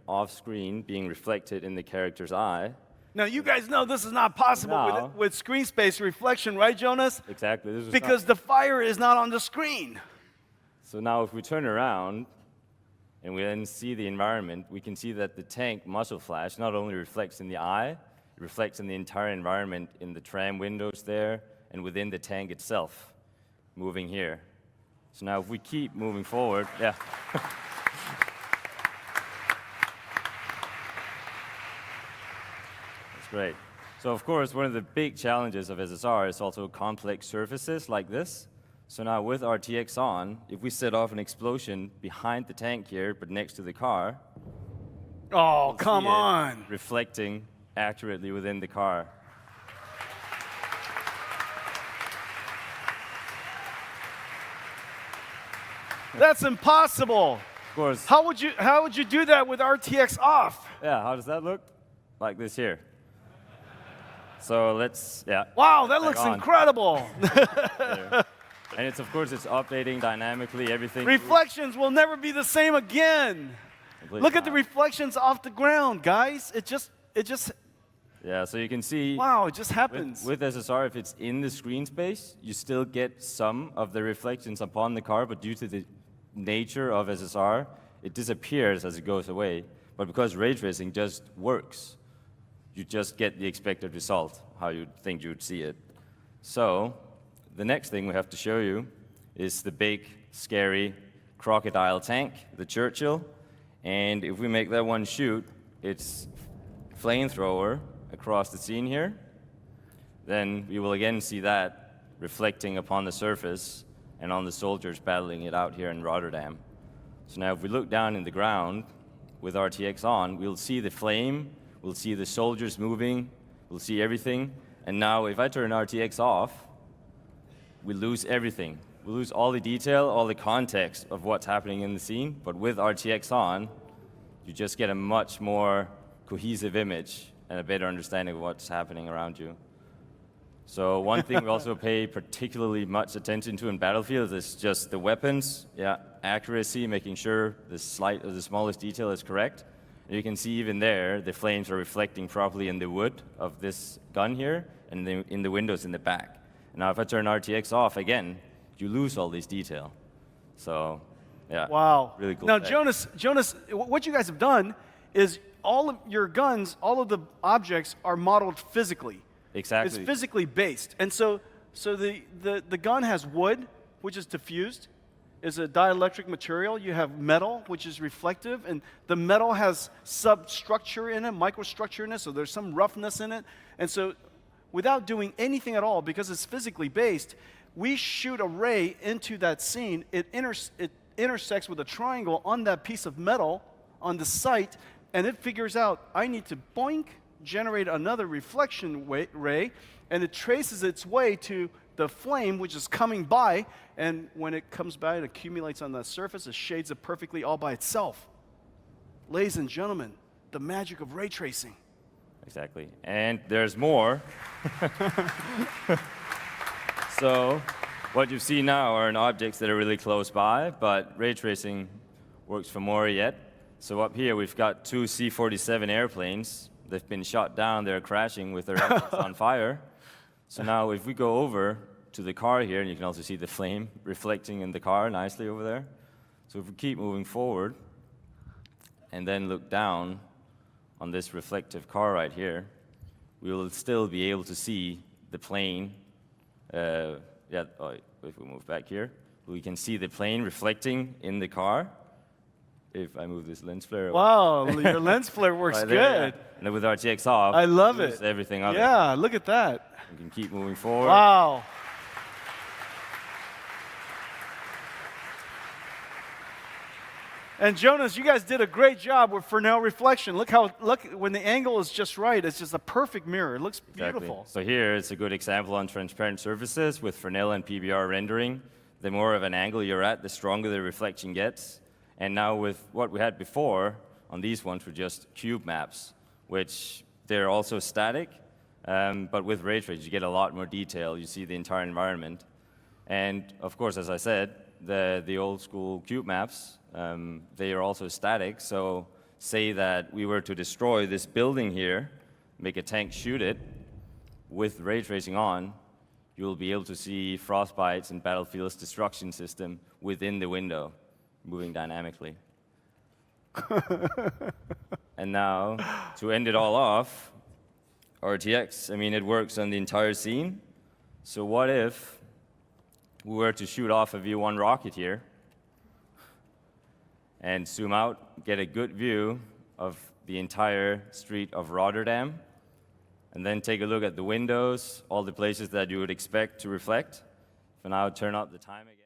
off screen being reflected in the character's eye. Now, you guys know this is not possible Now- with screen space reflection, right, Jonas? Exactly. This is Because the fire is not on the screen. So now if we turn around and we then see the environment, we can see that the tank muzzle flash not only reflects in the eye, it reflects in the entire environment in the tram windows there and within the tank itself, moving here. So now if we keep moving forward, yeah. That's great. So of course, one of the big challenges of SSR is also complex surfaces like this. So now with RTX on, if we set off an explosion behind the tank here, but next to the car, Oh, we'll come see it on. reflecting accurately within the car. That's impossible. Of course, How would you do that with RTX off? yeah, how does that look? Like this here. So let's, yeah. Wow, that back looks on. incredible. There. And it's, of course, it's updating dynamically, everything. Reflections will never be the same again. Completely Look at the not. reflections off the ground, guys. It just, Yeah, so you can see wow, it just happens. with SSR, if it's in the screen space, you still get some of the reflections upon the car, but due to the nature of SSR, it disappears as it goes away. But because ray tracing just works, you just get the expected result, how you think you would see it. So the next thing we have to show you is the big, scary crocodile tank, the Churchill. And if we make that one shoot its flamethrower across the scene here, then we will again see that reflecting upon the surface and on the soldiers battling it out here in Rotterdam. So now if we look down in the ground with RTX on, we'll see the flame, we'll see the soldiers moving, we'll see everything. And now if I turn RTX off, we lose everything. We lose all the detail, all the context of what's happening in the scene. But with RTX on, you just get a much more cohesive image and a better understanding of what's happening around you. So one thing we also pay particularly much attention to in battlefield is just the weapons, accuracy, making sure the smallest detail is correct. And you can see even there, the flames are reflecting properly in the wood of this gun here and in the windows in the back. Now if I turn RTX off again, you lose all this detail. So, yeah. Wow. Really cool. Now, tech. Jonas, what you guys have done is all of your guns, all of the objects are modeled physically. Exactly. It's physically based. And so the gun has wood, which is diffused, is a dielectric material. You have metal, which is reflective, and the metal has substructure in it, microstructure in it, so there's some roughness in it. And so without doing anything at all, because it's physically based, we shoot a ray into that scene. It intersects with a triangle on that piece of metal on the site, and it figures out, I need to boink, generate another reflection ray, and it traces its way to the flame, which is coming by, and when it comes by, it accumulates on the surface, it shades it perfectly all by itself. Ladies and gentlemen, the magic of ray tracing. Exactly. And there's more. So what you see now are objects that are really close by, but ray tracing works for more yet. So up here we've got two C-47 airplanes. They've been shot down, they're crashing with their engines on fire. So now if we go over to the car here, and you can also see the flame reflecting in the car nicely over there. So if we keep moving forward and then look down on this reflective car right here, we will still be able to see the plane. If we move back here, we can see the plane reflecting in the car. If I move this lens flare. Wow, your lens flare works right there, good. yeah. And then with RTX off, I love lose it. everything of it. Yeah, look at that. You can keep moving forward. Wow. And Jonas, you guys did a great job with Fresnel reflection. Look when the angle is just right, it's just a perfect mirror. It looks beautiful. Exactly. So here it's a good example on transparent surfaces with Fresnel and PBR rendering. The more of an angle you're at, the stronger the reflection gets. And now with what we had before, on these ones were just cube maps, which they're also static, but with ray trace you get a lot more detail. You see the entire environment. And of course, as I said, the old school cube maps, they are also static, so say that we were to destroy this building here, make a tank shoot it, with ray tracing on, you'll be able to see frostbites and Battlefield's destruction system within the window, moving dynamically. And now, to end it all off, RTX, I mean, it works on the entire scene. So what if we were to shoot off a V1 rocket here and zoom out, get a good view of the entire street of Rotterdam, and then take a look at the windows, all the places that you would expect to reflect. For now, turn up the time again.